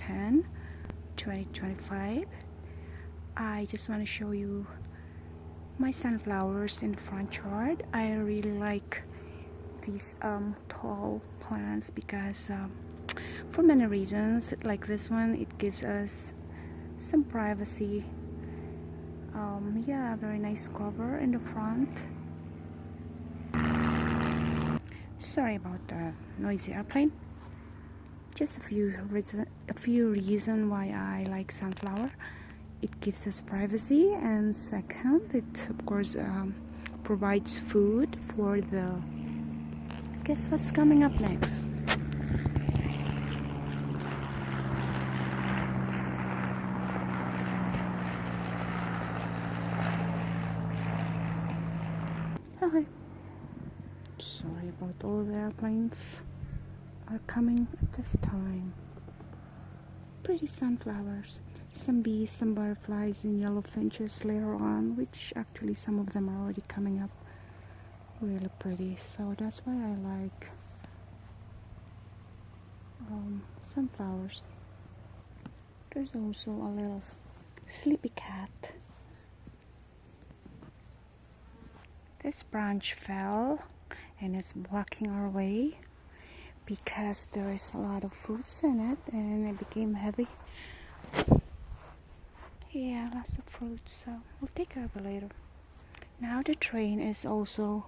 10, 2025. I just want to show you my sunflowers in the front yard. I really like these tall plants because for many reasons. Like this one, it gives us some privacy. Yeah, very nice cover in the front. Sorry about the noisy airplane. Just a few reasons why I like sunflower. It gives us privacy, and second, it of course provides food for the... Guess what's coming up next? Hi. Sorry about all the airplanes are coming at this time. Pretty sunflowers. Some bees, some butterflies, and yellow finches later on, which actually some of them are already coming up. Really pretty. So that's why I like sunflowers. There's also a little sleepy cat. This branch fell and is blocking our way because there is a lot of fruits in it and it became heavy. Yeah, lots of fruits, so we'll take care of it later. Now the train is also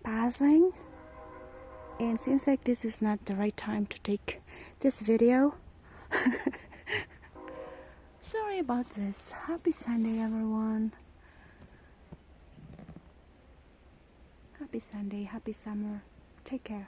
passing, and seems like this is not the right time to take this video. Sorry about this. Happy Sunday, everyone. Happy Sunday, happy summer. Take care.